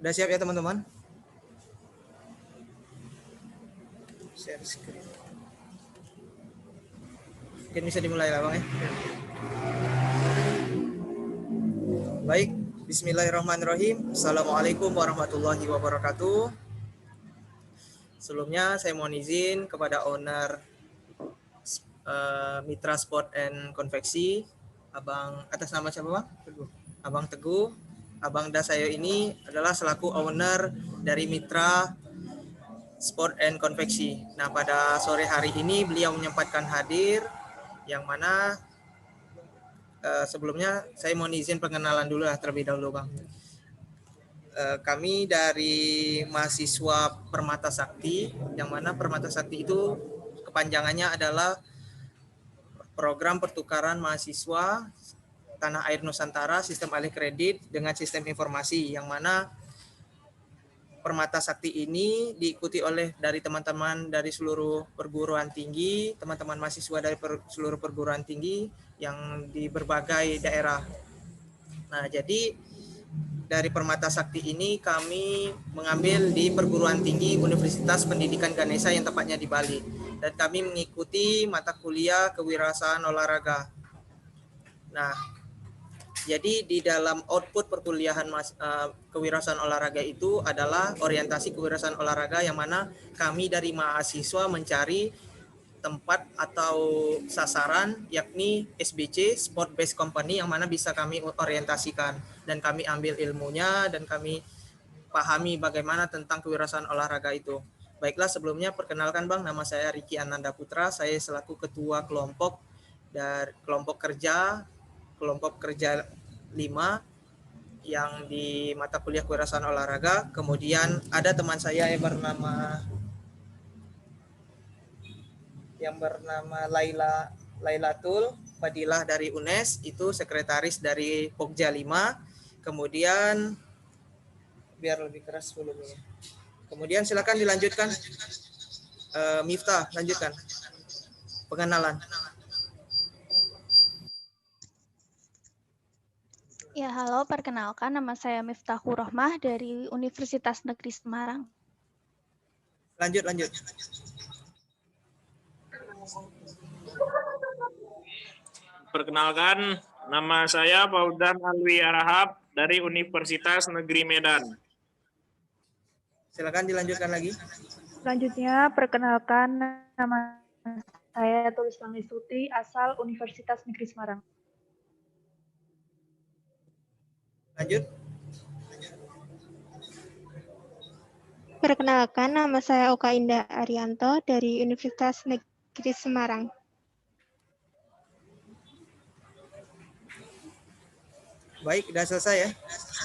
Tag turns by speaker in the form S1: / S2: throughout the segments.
S1: Udah siap ya teman-teman? Share screen. Mungkin bisa dimulai lah Bang ya. Baik, bismillahirrahmanirrahim. Assalamualaikum warahmatullahi wabarakatuh. Sebelumnya saya mohon izin kepada owner Mitra Sport and Konveksi, Abang, atas nama siapa Bang? Teguh. Abang Teguh. Abang Dasayo ini adalah selaku owner dari Mitra Sport and Konveksi. Nah, pada sore hari ini beliau menyempatkan hadir, yang mana sebelumnya saya mohon izin pengenalan dulu lah terlebih dahulu Bang. Kami dari mahasiswa Permata Sakti, yang mana Permata Sakti itu kepanjangannya adalah Program Pertukaran Mahasiswa Tanah Air Nusantara Sistem Alih Kredit dengan Sistem Informasi, yang mana Permata Sakti ini diikuti oleh dari teman-teman dari seluruh perguruan tinggi, teman-teman mahasiswa dari seluruh perguruan tinggi yang di berbagai daerah. Nah, jadi dari Permata Sakti ini kami mengambil di perguruan tinggi Universitas Pendidikan Ganesha yang tepatnya di Bali, dan kami mengikuti mata kuliah kewirausahaan olahraga. Nah, jadi di dalam output perkuliahan kewirausahaan olahraga itu adalah orientasi kewirausahaan olahraga, yang mana kami dari mahasiswa mencari tempat atau sasaran yakni SBC, Sport Based Company, yang mana bisa kami orientasikan dan kami ambil ilmunya dan kami pahami bagaimana tentang kewirausahaan olahraga itu. Baiklah, sebelumnya perkenalkan Bang, nama saya Riki Ananda Putra, saya selaku ketua kelompok dari kelompok kerja 5 yang di mata kuliah kewirausahaan olahraga. Kemudian ada teman saya yang bernama Lailatul Fadilah dari UNES, itu sekretaris dari Pokja 5. Kemudian biar lebih keras volumenya. Kemudian silakan dilanjutkan. Miftah, lanjutkan pengenalan.
S2: Ya, halo, perkenalkan nama saya Miftahur Rohmah dari Universitas Negeri Semarang.
S1: Lanjut.
S3: Perkenalkan, nama saya Fauzan Alwi Arahab dari Universitas Negeri Medan.
S1: Silakan dilanjutkan lagi.
S4: Selanjutnya, perkenalkan nama saya Tulus Langistuti, asal Universitas Negeri Semarang.
S1: Lanjut.
S5: Perkenalkan, nama saya Oka Indah Arianto dari Universitas Negeri Semarang.
S1: Baik, sudah selesai ya.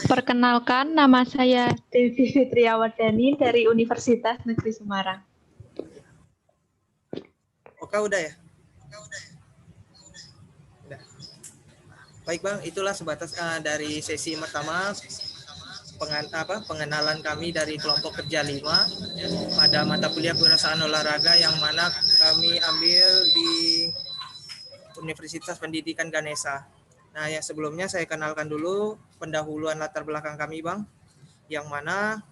S4: Perkenalkan, nama saya Devi Fitriawardani dari Universitas Negeri Semarang.
S1: Oka udah ya? Udah. Baik Bang, itulah sebatas dari sesi pertama pengenalan kami dari kelompok kerja 5 pada mata kuliah kewirausahaan olahraga yang mana kami ambil di Universitas Pendidikan Ganesha. Nah, yang sebelumnya saya kenalkan dulu pendahuluan latar belakang kami Bang, yang mana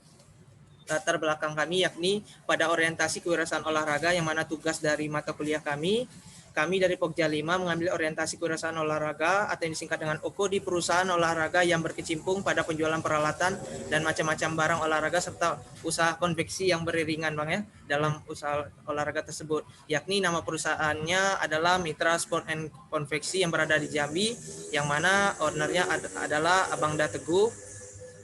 S1: latar belakang kami yakni pada orientasi kewirausahaan olahraga, yang mana tugas dari mata kuliah kami dari Pokja 5 mengambil orientasi kewirausahaan olahraga atau yang disingkat dengan OKO di perusahaan olahraga yang berkecimpung pada penjualan peralatan dan macam-macam barang olahraga serta usaha konveksi yang beriringan Bang ya dalam usaha olahraga tersebut, yakni nama perusahaannya adalah Mitra Sport and Konveksi yang berada di Jambi, yang mana ownernya adalah Abang Da Teguh.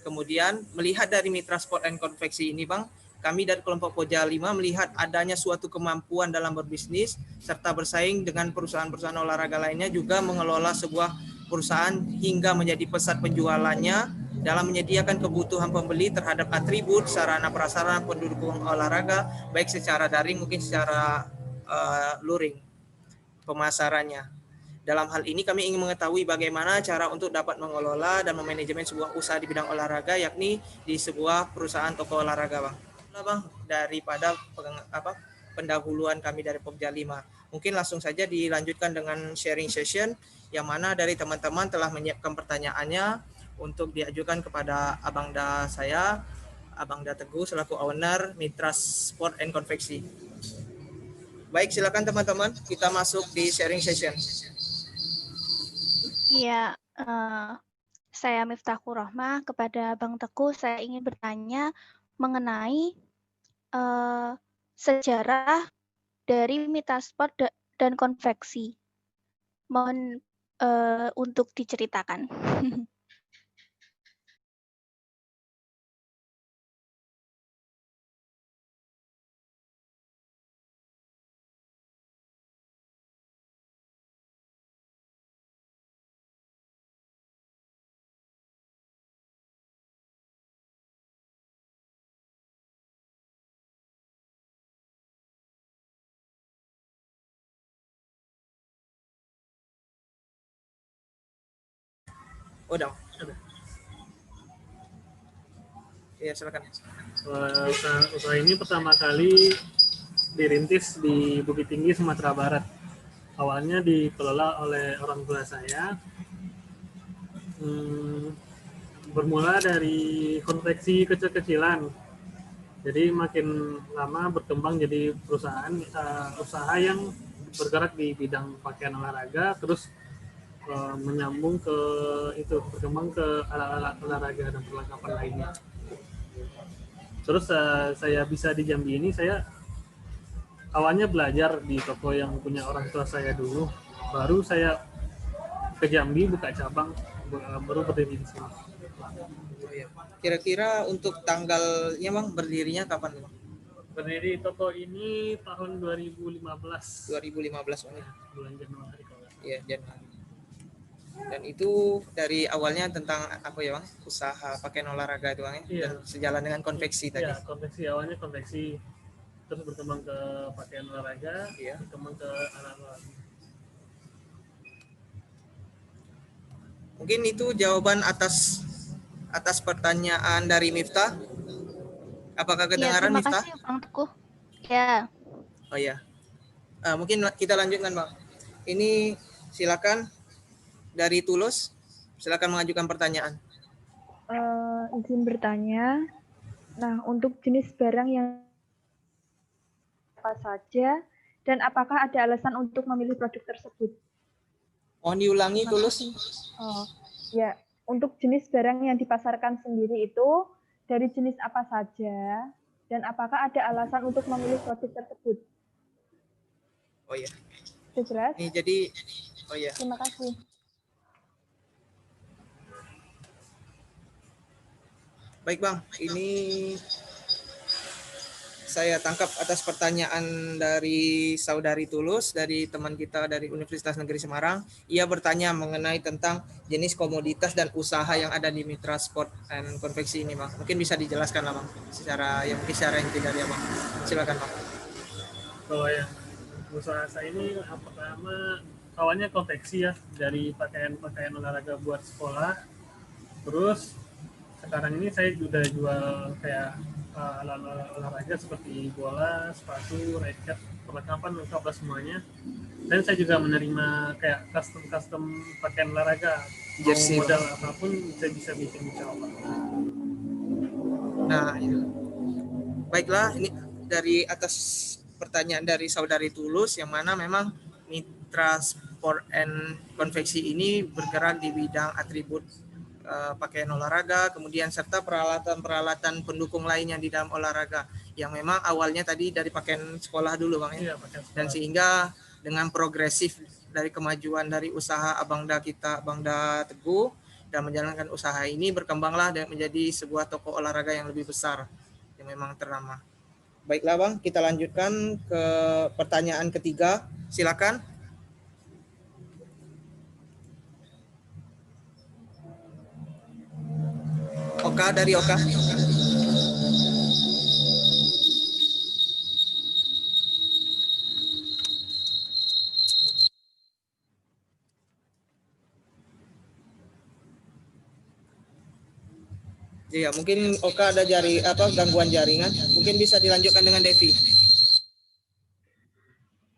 S1: Kemudian melihat dari Mitra Sport and Konveksi ini Bang, kami dari kelompok Pokja 5 melihat adanya suatu kemampuan dalam berbisnis serta bersaing dengan perusahaan-perusahaan olahraga lainnya, juga mengelola sebuah perusahaan hingga menjadi pusat penjualannya dalam menyediakan kebutuhan pembeli terhadap atribut, sarana prasarana pendukung olahraga, baik secara daring mungkin secara luring pemasarannya. Dalam hal ini kami ingin mengetahui bagaimana cara untuk dapat mengelola dan memanajemen sebuah usaha di bidang olahraga, yakni di sebuah perusahaan toko olahraga Bang. Bang, daripada pendahuluan kami dari Pokja 5, mungkin langsung saja dilanjutkan dengan sharing session, yang mana dari teman-teman telah menyiapkan pertanyaannya untuk diajukan kepada Abangda saya, Abangda Teguh selaku owner Mitra Sport and Konveksi. Baik, silakan teman-teman, kita masuk di sharing session.
S2: Iya, saya Miftahur Rahmah. Kepada Bang Teguh, saya ingin bertanya mengenai sejarah dari Mitra Sport dan Konveksi. Mohon untuk diceritakan.
S1: Udah. Iya, silakan.
S6: Usaha ini pertama kali dirintis di Bukit Tinggi, Sumatera Barat. Awalnya dikelola oleh orang tua saya. Bermula dari konveksi kecil-kecilan. Jadi makin lama berkembang jadi perusahaan usaha yang bergerak di bidang pakaian olahraga, terus menyambung ke berkembang ke alat-alat olahraga dan perlengkapan lainnya. Terus saya bisa di Jambi ini, saya awalnya belajar di toko yang punya orang tua saya dulu, baru saya ke Jambi buka cabang, baru berdiri di sini.
S1: Kira-kira untuk tanggalnya Bang, berdirinya kapan Bang?
S6: Berdiri toko ini tahun 2015.
S1: 2015 Bang.
S6: Bulan Januari kalau nggak salah.
S1: Iya, Januari. Dan itu dari awalnya tentang apa ya Bang? Usaha pakaian olahraga itu Bang ya?
S6: Iya.
S1: Dan sejalan dengan konveksi tadi.
S6: Iya, konveksi awalnya konveksi, terus berkembang ke pakaian olahraga,
S1: Iya.
S6: berkembang ke alat-alat.
S1: Mungkin itu jawaban atas pertanyaan dari Miftah. Apakah
S2: Ya,
S1: kedengaran
S2: terima
S1: Miftah?
S2: kasih Bang Teguh. Ya,
S1: Oh iya. Mungkin kita lanjutkan Bang. Ini silakan dari Tulus. Silakan mengajukan pertanyaan.
S7: Izin bertanya. Nah, untuk jenis barang yang apa saja dan apakah ada alasan untuk memilih produk tersebut?
S1: Mohon diulangi Tulus.
S7: Oh, ya, untuk jenis barang yang dipasarkan sendiri itu dari jenis apa saja dan apakah ada alasan untuk memilih produk tersebut?
S1: Oh iya.
S7: Sudah jelas?
S1: Ini jadi oh iya.
S7: Terima kasih.
S1: Baik Bang, ini saya tangkap atas pertanyaan dari saudari Tulus, dari teman kita dari Universitas Negeri Semarang. Ia bertanya mengenai tentang jenis komoditas dan usaha yang ada di Mitra Sport and Konveksi ini Bang. Mungkin bisa dijelaskan lah Bang, secara yang tidak ya Bang. Silakan Bang.
S6: Kalau yang usaha saya ini pertama awalnya konveksi ya, dari pakaian olahraga buat sekolah. Terus sekarang ini saya sudah jual kayak alat-alat olahraga seperti bola, sepatu, racket, perlengkapan lengkap lah semuanya. Dan saya juga menerima kayak custom pakaian olahraga,
S1: Jersey,
S6: modal apapun saya bisa bikin insya Allah.
S1: Nah, ya. Baiklah, ini dari atas pertanyaan dari saudari Tulus, yang mana memang Mitra Sport and Konveksi ini bergerak di bidang atribut pakaian olahraga, kemudian serta peralatan-peralatan pendukung lainnya di dalam olahraga, yang memang awalnya tadi dari pakaian sekolah dulu Bang ya.
S6: Iya, pakaian sekolah.
S1: Dan sehingga dengan progresif dari kemajuan dari usaha Abangda kita, Abangda Teguh, dan menjalankan usaha ini berkembanglah dan menjadi sebuah toko olahraga yang lebih besar yang memang ternama. Baiklah Bang, kita lanjutkan ke pertanyaan ketiga. Silakan. Oka dari Oka. Iya, mungkin Oka ada gangguan jaringan. Mungkin bisa dilanjutkan dengan Devi.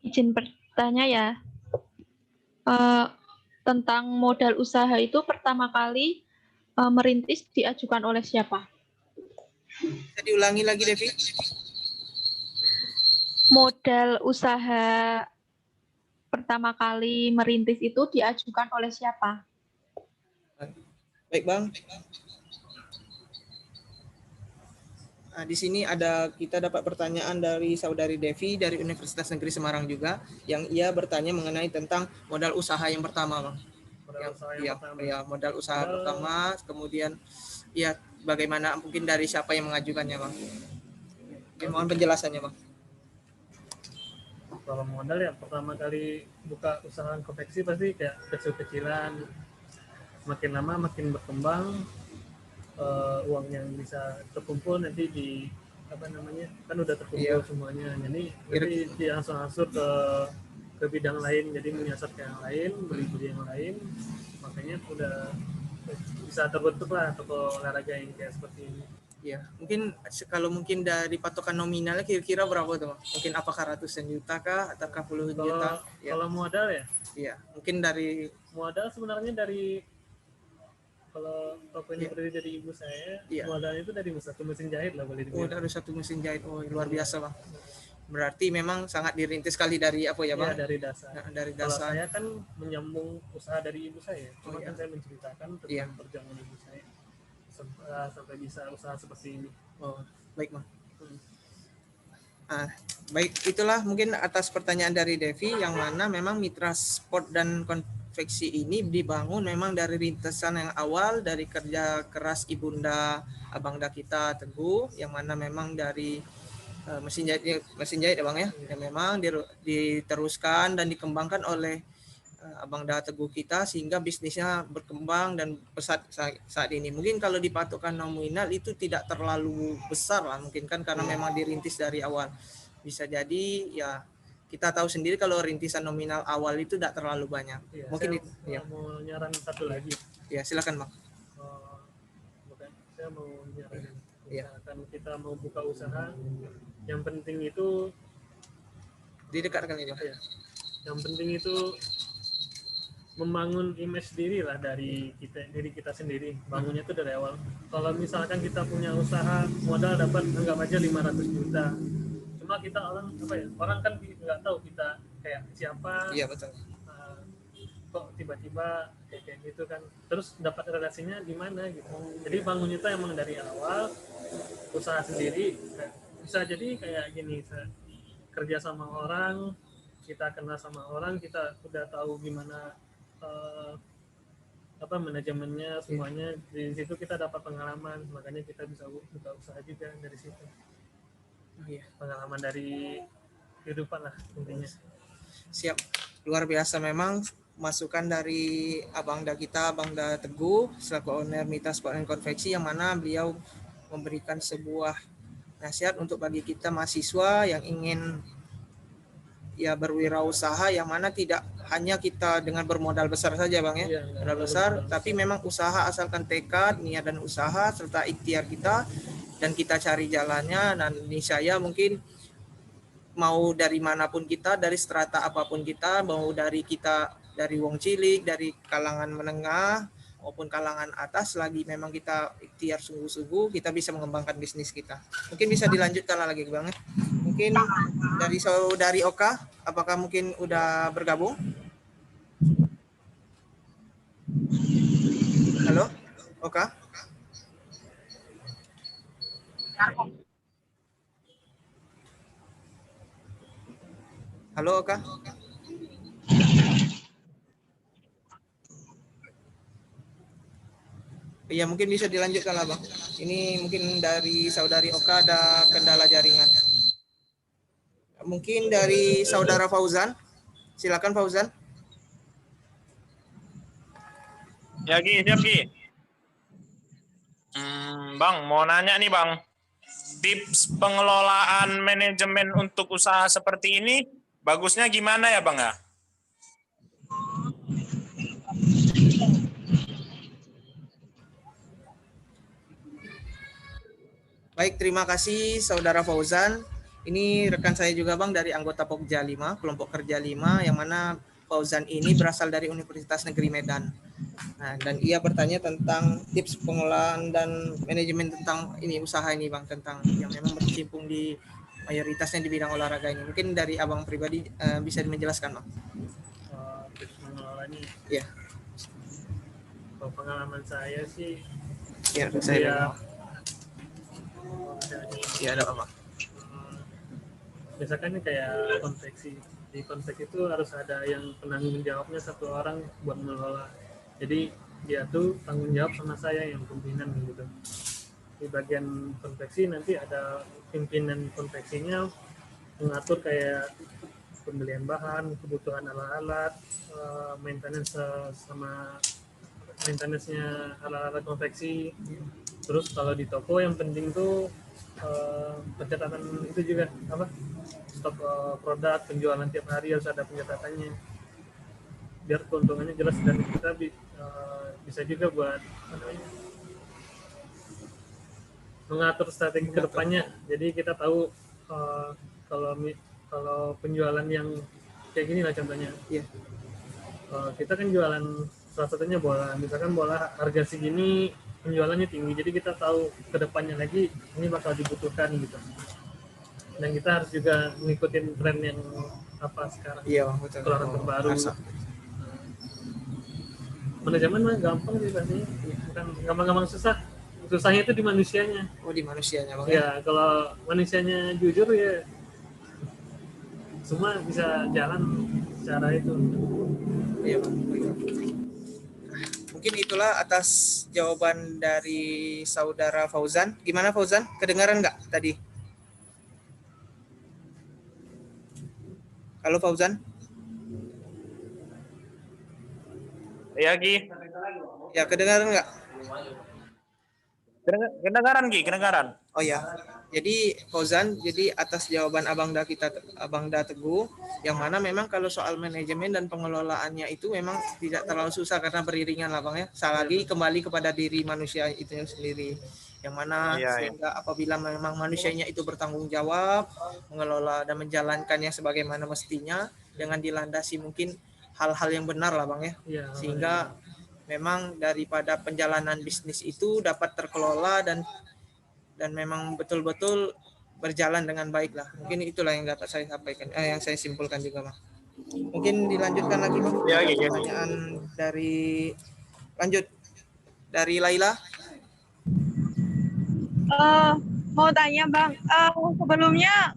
S4: Izin bertanya ya. Tentang modal usaha itu pertama kali merintis diajukan oleh siapa?
S1: Bisa diulangi lagi, Devi?
S4: Modal usaha pertama kali merintis itu diajukan oleh siapa?
S1: Baik, Bang. Nah, di sini kita dapat pertanyaan dari Saudari Devi dari Universitas Negeri Semarang juga, yang ia bertanya mengenai tentang modal usaha yang pertama, Bang. Modal usaha pertama, kemudian ya bagaimana mungkin dari siapa yang mengajukannya, Bang? Mohon penjelasannya, Bang.
S6: Kalau modal ya pertama kali buka usaha konveksi pasti kayak kecil-kecilan, makin lama makin berkembang, uang yang bisa terkumpul nanti di kan udah terkumpul semuanya, jadi diangsur-angsur ke bidang lain, jadi menyasar ke yang lain, beli yang lain, makanya udah bisa terbentuk lah toko olahraga yang kayak seperti ini.
S1: Ya, mungkin kalau dari patokan nominalnya kira-kira berapa tuh, Bang? Mungkin apakah ratusan juta kah ataukah puluhan juta?
S6: Kalau modal ya?
S1: Iya, mungkin dari
S6: modal sebenarnya dari, kalau toko ini berdiri dari ibu saya, modalnya itu dari satu mesin jahit lah boleh dibilang.
S1: Dari satu mesin jahit. Luar biasa, Bang. Berarti memang sangat dirintis sekali dari apa ya, Bang?
S6: Ya, dari dasar.
S1: Nah, dari
S6: kalau
S1: dasar.
S6: saya kan menyambung usaha dari ibu saya, cuma kan saya menceritakan tentang perjalanan ibu saya sampai bisa usaha seperti ini.
S1: Baik, Bang. Baik, itulah mungkin atas pertanyaan dari Devi, yang mana memang Mitra Sport dan Konveksi ini dibangun memang dari rintisan yang awal, dari kerja keras ibunda abangda kita Teguh, yang mana memang dari mesin jahit ya, Bang ya, yang memang diteruskan dan dikembangkan oleh abangda Teguh kita sehingga bisnisnya berkembang dan pesat saat ini. Mungkin kalau dipatokan nominal itu tidak terlalu besar lah, mungkin kan karena memang dirintis dari awal. Bisa jadi ya kita tahu sendiri kalau rintisan nominal awal itu tidak terlalu banyak.
S6: Ya,
S1: mungkin
S6: saya mau nyaran satu lagi.
S1: Ya, silakan, Bang.
S6: Saya mau nyaranin, misalkan kita mau buka usaha, yang penting itu
S1: didekatkan ini.
S6: Ya, yang penting itu membangun image diri lah dari diri kita sendiri, bangunnya itu dari awal. Kalau misalkan kita punya usaha, modal dapat anggap aja 500 juta, cuma kita orang kan nggak tahu kita kayak siapa.
S1: Iya, betul.
S6: Kok tiba-tiba kayak gitu kan, terus dapat relasinya di mana gitu. Jadi bangunnya itu emang dari awal, usaha sendiri. Bisa jadi kayak gini, kerja sama orang, kita kenal sama orang, kita udah tahu gimana manajemennya semuanya. Di situ kita dapat pengalaman, makanya kita bisa buka usaha juga dari situ. Pengalaman dari kehidupan lah intinya.
S1: Siap, luar biasa memang masukan dari abangda kita, Abangda Teguh selaku owner Mitra Sport dan Konveksi, yang mana beliau memberikan sebuah nasihat untuk bagi kita mahasiswa yang ingin berwirausaha, yang mana tidak hanya kita dengan bermodal besar saja, Bang ya, modal besar, tapi memang usaha asalkan tekad, niat dan usaha serta ikhtiar kita, dan kita cari jalannya. Dan ini saya mungkin mau dari manapun kita, dari strata apapun kita, mau dari wong cilik, dari kalangan menengah maupun kalangan atas, lagi memang kita ikhtiar sungguh-sungguh, kita bisa mengembangkan bisnis kita. Mungkin bisa dilanjutkan lagi, Bang. Mungkin dari Saudari Oka, apakah mungkin udah bergabung? Halo, Oka? Halo, Oka? Iya, mungkin bisa dilanjutkan lah, Bang. Ini mungkin dari Saudari Oka ada kendala jaringan. Mungkin dari Saudara Fauzan. Silakan, Fauzan.
S3: Ya, Ki, siap, Ki. Bang, mau nanya nih, Bang. Tips pengelolaan manajemen untuk usaha seperti ini bagusnya gimana ya, Bang ya?
S1: Baik, terima kasih Saudara Fauzan. Ini rekan saya juga, Bang, dari anggota Pokja 5, kelompok kerja 5, yang mana Fauzan ini berasal dari Universitas Negeri Medan. Nah, dan ia bertanya tentang tips pengelolaan dan manajemen tentang ini usaha ini Bang, tentang yang memang berkecimpung di mayoritasnya di bidang olahraga ini. Mungkin dari Abang pribadi bisa menjelaskan Bang.
S6: Tips mengelolanya.
S1: Iya.
S6: Kalau pengalaman saya sih,
S1: Ya,
S6: ya,
S1: saya
S6: ya,
S1: ada apa?
S6: misalkan ini kayak konveksi. Di konveksi itu harus ada yang penanggung jawabnya satu orang buat mengelola. Jadi dia tuh tanggung jawab sama saya yang pimpinan gitu. Di bagian konveksi nanti ada pimpinan konveksinya mengatur kayak pembelian bahan, kebutuhan alat-alat, maintenance sama maintenance-nya alat-alat konveksi. Terus kalau di toko yang penting tuh pencatatan itu juga apa? Stok produk, penjualan tiap hari harus ada pencatatannya. Biar keuntungannya jelas dan kita bisa juga buat mengatur strategi ke depannya. Jadi kita tahu kalau penjualan yang kayak gini lah contohnya.
S1: Iya.
S6: Kita kan jualan salah satunya bola. Misalkan bola harga segini, penjualannya tinggi. Jadi kita tahu ke depannya lagi ini bakal dibutuhkan gitu. Dan kita harus juga ngikutin tren yang apa sekarang.
S1: Iya Bang, betul.
S6: Keluaran terbaru. Manajemen mah gampang sih pastinya. Bukan gampang-gampang susah. Susahnya itu di manusianya.
S1: Oh, di manusianya Bang.
S6: Ya, kalau manusianya jujur ya semua bisa jalan secara itu.
S1: Iya Bang. Mungkin itulah atas jawaban dari saudara Fauzan. Gimana Fauzan? Kedengaran nggak tadi? Halo Fauzan?
S3: Ya Ki,
S1: Ya, kedengaran nggak?
S3: kedengaran Ki, kedengaran.
S1: Oh ya, jadi Fauzan, jadi atas jawaban Abang Da Teguh, yang mana memang kalau soal manajemen dan pengelolaannya itu memang tidak terlalu susah karena beriringan lah Bang ya. Lagi kembali kepada diri manusia itu sendiri, yang mana sehingga apabila memang manusianya itu bertanggung jawab, mengelola dan menjalankannya sebagaimana mestinya dengan dilandasi mungkin hal-hal yang benar lah Bang ya, sehingga memang daripada perjalanan bisnis itu dapat terkelola dan memang betul-betul berjalan dengan baik lah. Mungkin itulah yang dapat saya sampaikan, yang saya simpulkan juga Bang. Mungkin dilanjutkan lagi Bang.
S3: Ya,
S1: pertanyaan dari Laila.
S8: Mau tanya Bang, sebelumnya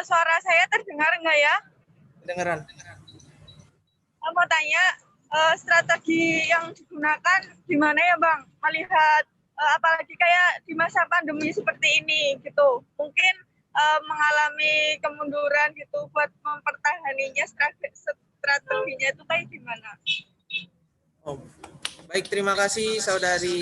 S8: suara saya terdengar nggak ya?
S1: Kedengaran.
S8: Mau tanya strategi yang digunakan gimana ya Bang? Melihat apalagi kayak di masa pandemi seperti ini gitu, mungkin mengalami kemunduran gitu buat mempertahaninya, strateginya itu kayak gimana?
S1: Oh, baik, terima kasih saudari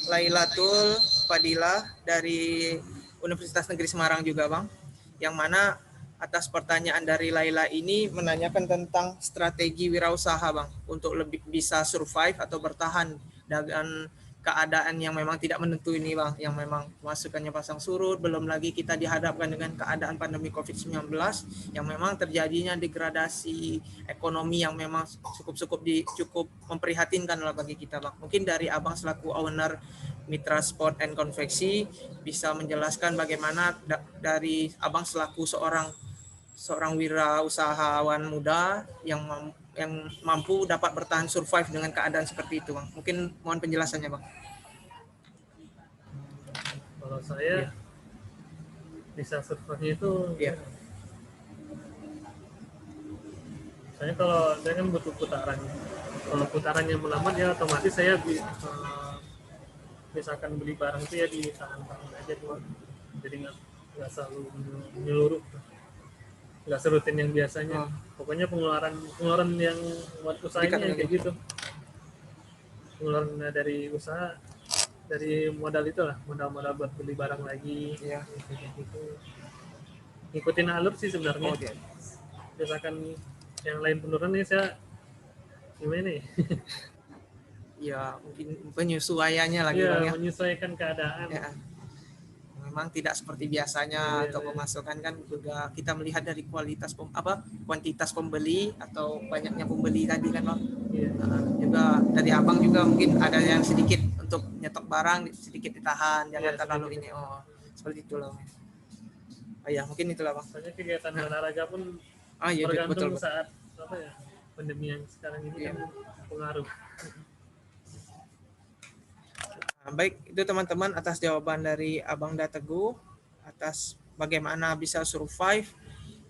S1: Lailatul Fadilah dari Universitas Negeri Semarang juga Bang, yang mana atas pertanyaan dari Laila ini menanyakan tentang strategi wirausaha Bang untuk lebih bisa survive atau bertahan dengan keadaan yang memang tidak menentu ini Bang, yang memang masukannya pasang surut, belum lagi kita dihadapkan dengan keadaan pandemi COVID-19 yang memang terjadinya degradasi ekonomi yang memang cukup memprihatinkan lah bagi kita Bang. Mungkin dari Abang selaku owner Mitra Sport and Konveksi bisa menjelaskan bagaimana dari Abang selaku seorang wirausahawan muda yang mampu dapat bertahan survive dengan keadaan seperti itu Bang. Mungkin mohon penjelasannya Bang.
S6: Kalau saya bisa survive itu saya kalau saya kan butuh putaran. Kalau putarannya melambat ya otomatis saya misalkan beli barang itu ya ditahan-tahan aja dulu. Jadi nggak selalu menyeluruh. Nggak serutin yang biasanya. Pokoknya pengeluaran yang buat usahanya kayak gitu. Pengeluaran dari usaha, dari modal itulah, modal buat beli barang lagi.
S1: Iya.
S6: Gitu. Ngikutin alur sih sebenarnya. Misalkan yang lain penurunan nih saya gimana nih?
S1: Ya mungkin penyesuaiannya lagi
S6: ya,
S1: Bang ya.
S6: menyesuaikan keadaan.
S1: Ya. memang tidak seperti biasanya atau pemasukan kan juga kita melihat dari kuantitas pembeli atau banyaknya pembeli tadi kan Bang. Juga dari Abang juga mungkin ada yang sedikit untuk nyetok barang sedikit ditahan, jangan terlalu ini. Seperti itulah. Ya mungkin itulah Bang.
S6: Soalnya kegiatan olahraga pun
S1: Iya,
S6: tergantung
S1: betul.
S6: saat pandemi yang sekarang ini kan pengaruh.
S1: Baik, itu teman-teman atas jawaban dari Abang Dateguh atas bagaimana bisa survive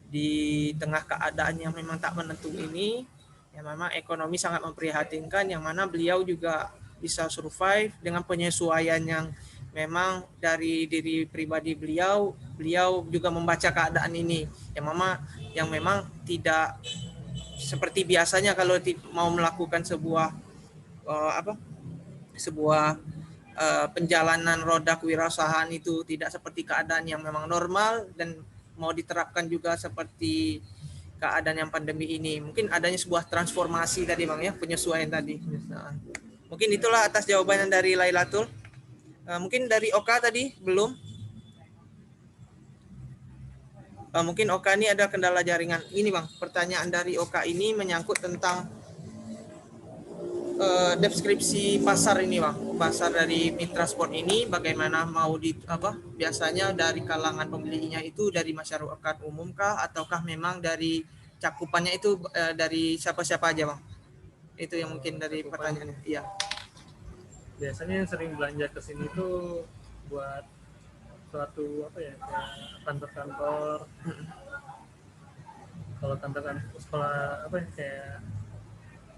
S1: di tengah keadaan yang memang tak menentu ini, yang memang ekonomi sangat memprihatinkan, yang mana beliau juga bisa survive dengan penyesuaian yang memang dari diri pribadi beliau juga membaca keadaan ini, yang memang tidak seperti biasanya kalau mau melakukan sebuah penjalanan roda kewirausahaan itu tidak seperti keadaan yang memang normal dan mau diterapkan juga seperti keadaan yang pandemi ini. Mungkin adanya sebuah transformasi tadi Bang ya, penyesuaian tadi. Nah, mungkin itulah atas jawabannya dari Lailatul. Mungkin dari Oka tadi belum. Mungkin Oka ini ada kendala jaringan. Ini Bang, pertanyaan dari Oka ini menyangkut tentang deskripsi pasar ini Bang, pasar dari Mitra Sport ini bagaimana biasanya dari kalangan pembelinya itu dari masyarakat umum kah ataukah memang dari cakupannya itu dari siapa-siapa aja Bang? Itu yang mungkin dari pertanyaannya. Iya.
S6: Biasanya yang sering belanja ke sini tuh buat suatu kayak kantor-kantor. Kalau kantor sekolah kayak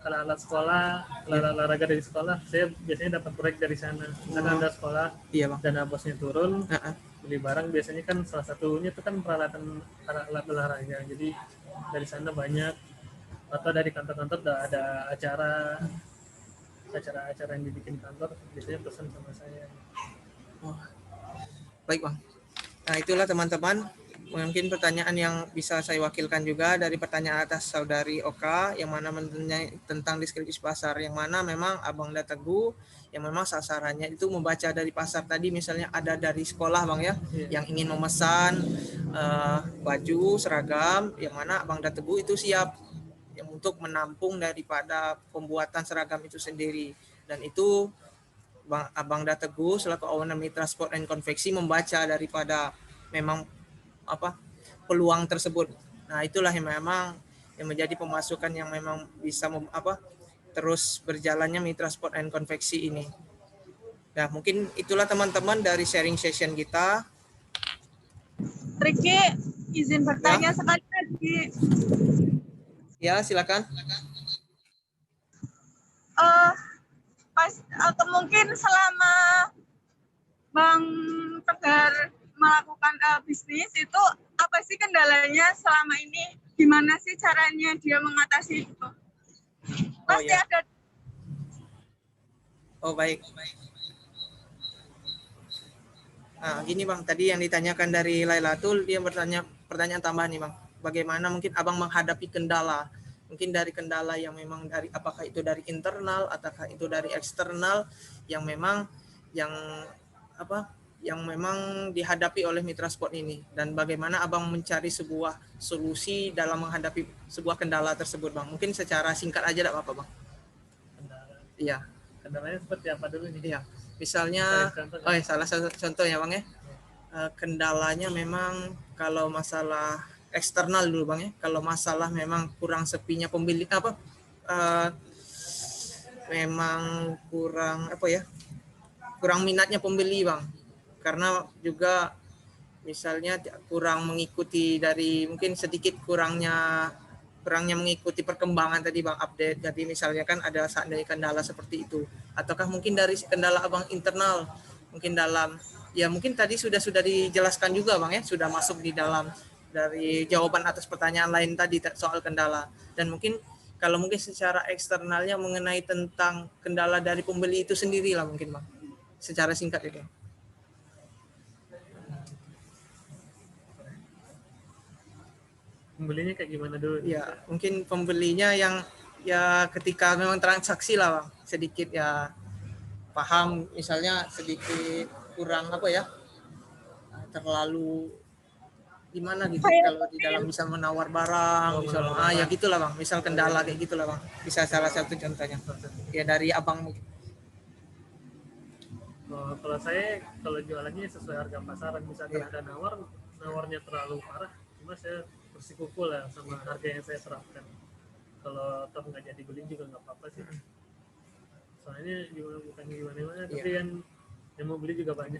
S6: kalau alat sekolah, olahraga dari sekolah, saya biasanya dapat proyek dari sana. Karena ada sekolah, dana bosnya turun, beli barang biasanya kan salah satunya itu kan peralatan alat olahraga. Jadi dari sana banyak, atau dari kantor-kantor ada acara yang dibikin kantor, biasanya pesan sama saya.
S1: Baik Bang. Nah itulah teman-teman. Mungkin pertanyaan yang bisa saya wakilkan juga dari pertanyaan atas saudari Oka yang mana menanya tentang deskripsi pasar, yang mana memang Abang Dateguh yang memang sasarannya itu membaca dari pasar tadi, misalnya ada dari sekolah Bang ya, yang ingin memesan baju seragam, yang mana Abang Dateguh itu siap yang untuk menampung daripada pembuatan seragam itu sendiri, dan itu Abang Dateguh selaku owner Mitra Sport and Konveksi membaca daripada memang peluang tersebut. Nah, itulah yang memang yang menjadi pemasukan yang memang bisa terus berjalannya Mitra Sport and Konveksi ini. Nah, mungkin itulah teman-teman dari sharing session kita.
S8: Riki, izin bertanya sekali lagi.
S1: Ya, silakan.
S8: Atau mungkin selama Bang Tegar melakukan bisnis itu apa sih kendalanya selama ini? Gimana sih caranya dia mengatasi itu? Pasti ada.
S1: Baik. Nah, gini Bang, tadi yang ditanyakan dari Lailatul, dia bertanya pertanyaan tambahan nih Bang. Bagaimana mungkin Abang menghadapi kendala? Mungkin dari kendala yang memang apakah itu dari internal ataukah itu dari eksternal yang memang yang memang dihadapi oleh Mitra Sport ini, dan bagaimana Abang mencari sebuah solusi dalam menghadapi sebuah kendala tersebut Bang. Mungkin secara singkat aja tidak apa-apa Bang. Iya.
S6: Kendalanya seperti apa dulu nih?
S1: Iya. Misalnya salah satu contoh ya Bang ya. Kendalanya memang kalau masalah eksternal dulu Bang ya. Kalau masalah memang kurang sepinya pembeli memang kurang minatnya pembeli Bang. Karena juga misalnya kurang mengikuti dari mungkin sedikit kurangnya mengikuti perkembangan tadi Bang, update. Jadi misalnya kan ada seandainya kendala seperti itu, ataukah mungkin dari kendala Abang internal, mungkin mungkin tadi sudah dijelaskan juga Bang ya, sudah masuk di dalam dari jawaban atas pertanyaan lain tadi soal kendala. Dan mungkin kalau mungkin secara eksternalnya mengenai tentang kendala dari pembeli itu sendiri lah mungkin Bang, secara singkat itu.
S6: Pembelinya kayak gimana dulu?
S1: Ya, mungkin pembelinya yang ketika memang transaksi lah Bang, sedikit paham, misalnya sedikit kurang terlalu gimana gitu,
S8: Kayak
S1: kalau di dalam bisa menawar barang, misalnya, ya gitulah bang, misal kendala kayak gitulah bang, bisa salah satu contohnya, ya dari abang mungkin.
S6: Kalau saya, kalau jualannya sesuai harga pasaran, misalkan
S1: Iya.
S6: ada nawarnya terlalu parah, cuma saya bersikukuh lah sama harga yang saya terapkan. Kalau toh nggak jadi beli juga nggak apa-apa sih. Soalnya juga bukan gimana-gimana, tapi
S1: Iya.
S6: yang mau beli juga banyak.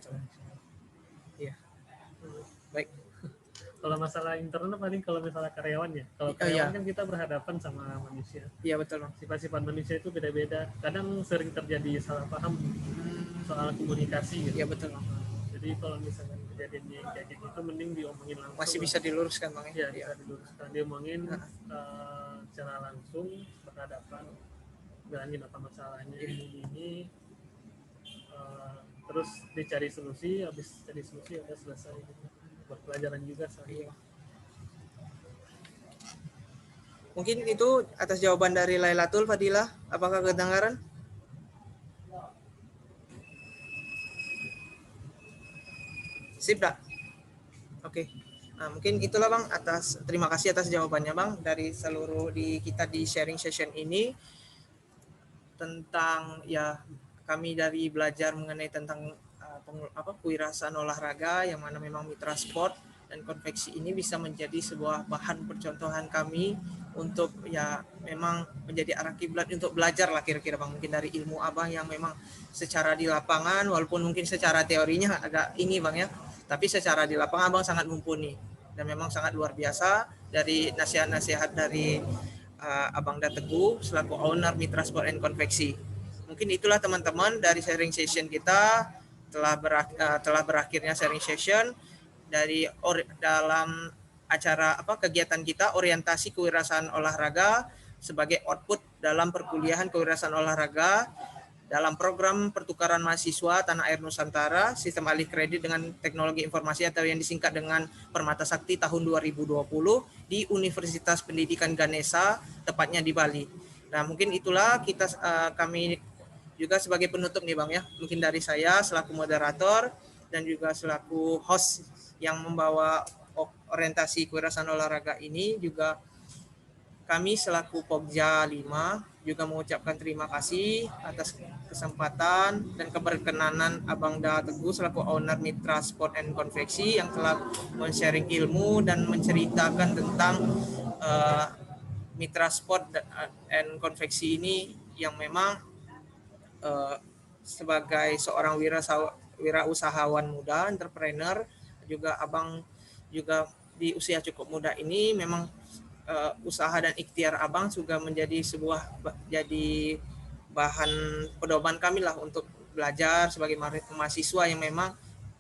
S1: Iya. Baik.
S6: Kalau masalah internal paling kalau misalnya karyawan ya. Kalau
S1: Oh,
S6: karyawan
S1: iya.
S6: kan kita berhadapan sama manusia.
S1: Iya betul bang.
S6: Sifat-sifat manusia itu beda-beda. Kadang sering terjadi salah paham soal komunikasi gitu.
S1: Iya betul bang.
S6: Jadi kalau misalnya kejadiannya kayak gitu, mending diomongin langsung.
S1: Masih bisa diluruskan bang
S6: Iya,
S1: ya.
S6: bisa diluruskan. Diomongin secara langsung, berhadapan, bilangin apa masalahnya ini. Terus dicari solusi, habis cari solusi udah selesai gitu. Buat pelajaran juga soalnya.
S1: Iya. Mungkin itu atas jawaban dari Lailatul. Fadilah, apakah kedengaran? Sip dah. Oke. Nah, mungkin itulah bang, terima kasih atas jawabannya bang dari seluruh kita di sharing session ini tentang ya kami dari belajar mengenai tentang kewirausahaan olahraga, yang mana memang Mitra Sport dan Konveksi ini bisa menjadi sebuah bahan percontohan kami untuk ya memang menjadi arah kiblat untuk belajar lah kira-kira bang, mungkin dari ilmu abang yang memang secara di lapangan, walaupun mungkin secara teorinya agak ini bang ya, tapi secara di lapangan abang sangat mumpuni dan memang sangat luar biasa dari nasihat-nasihat dari Abang Dateguh selaku owner Mitra Sport and Konveksi. Mungkin itulah teman-teman dari sharing session kita, telah berakhirnya sharing session dari dalam acara kegiatan kita orientasi kewirausahaan olahraga sebagai output dalam perkuliahan kewirausahaan olahraga dalam program pertukaran mahasiswa Tanah Air Nusantara Sistem Alih Kredit dengan Teknologi Informasi atau yang disingkat dengan Permata Sakti tahun 2020 di Universitas Pendidikan Ganesha, tepatnya di Bali. Nah, mungkin itulah kami juga sebagai penutup nih Bang ya. Mungkin dari saya selaku moderator dan juga selaku host yang membawa orientasi kewirausahaan olahraga ini, juga kami selaku Pokja 5 juga mengucapkan terima kasih atas kesempatan dan keberkenanan Abang Dateguh selaku owner Mitra Sport and Konveksi yang telah men-sharing ilmu dan menceritakan tentang Mitra Sport and Konveksi ini yang memang sebagai seorang wirausahawan muda, entrepreneur, juga abang juga di usia cukup muda ini memang usaha dan ikhtiar abang juga menjadi jadi bahan pedoman kami lah untuk belajar sebagai mahasiswa yang memang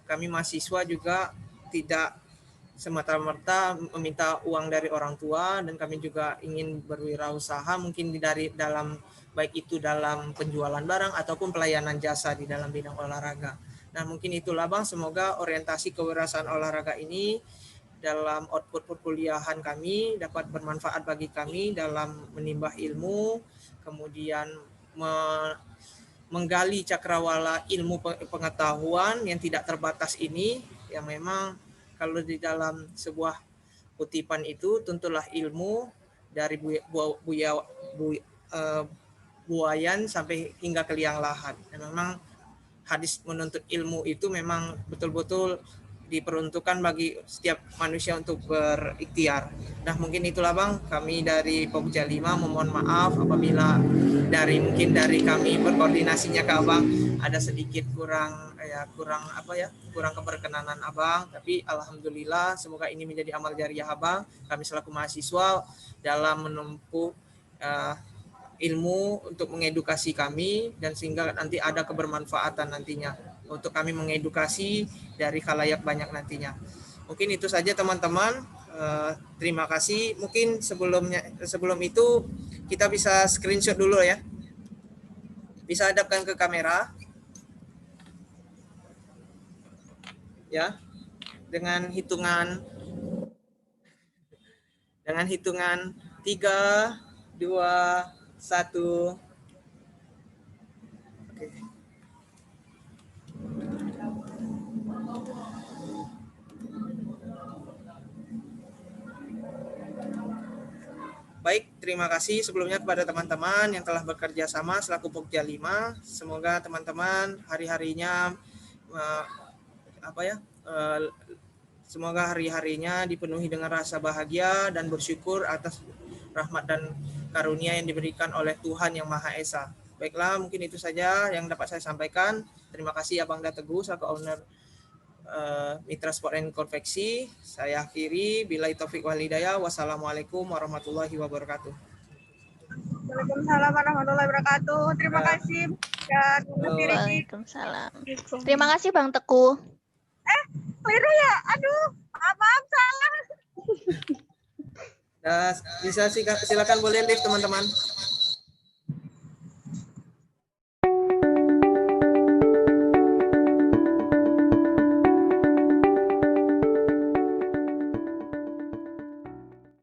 S1: kami mahasiswa juga tidak semata-mata meminta uang dari orang tua, dan kami juga ingin berwirausaha mungkin dari dalam baik itu dalam penjualan barang ataupun pelayanan jasa di dalam bidang olahraga. Nah, mungkin itulah Bang, semoga orientasi kewirausahaan olahraga ini dalam output perkuliahan kami dapat bermanfaat bagi kami dalam menimba ilmu, kemudian menggali cakrawala ilmu pengetahuan yang tidak terbatas ini, yang memang kalau di dalam sebuah kutipan itu tentulah ilmu dari buayan sampai hingga ke liang lahat. Dan memang hadis menuntut ilmu itu memang betul-betul diperuntukkan bagi setiap manusia untuk berikhtiar. Nah, mungkin itulah Bang, kami dari Pokja 5 memohon maaf apabila mungkin dari kami berkoordinasinya ke Abang ada sedikit kurang keberkenanan Abang, tapi alhamdulillah semoga ini menjadi amal jariah Abang, kami selaku mahasiswa dalam menempuh ilmu untuk mengedukasi kami, dan sehingga nanti ada kebermanfaatan nantinya untuk kami mengedukasi dari khalayak banyak nantinya. Mungkin itu saja teman-teman. Terima kasih. Mungkin sebelum itu kita bisa screenshot dulu ya. Bisa hadapkan ke kamera. Ya. Dengan hitungan 3, 2, 1. Oke. terima kasih sebelumnya kepada teman-teman yang telah bekerja sama selaku Pokja 5. Semoga teman-teman hari-harinya semoga hari-harinya dipenuhi dengan rasa bahagia dan bersyukur atas rahmat dan karunia yang diberikan oleh Tuhan Yang Maha Esa. Baiklah, mungkin itu saja yang dapat saya sampaikan. Terima kasih Abang Teguh selaku owner Mitra Sport and Konveksi. Saya akhiri. Billahi taufik wal hidayah. Wassalamualaikum warahmatullahi wabarakatuh.
S8: Waalaikumsalam warahmatullahi wabarakatuh. Terima kasih. Dan
S2: Waalaikumsalam. Terima kasih Bang Teguh.
S8: keliru ya. Aduh, maaf salah.
S1: Bisa silakan boleh live teman-teman.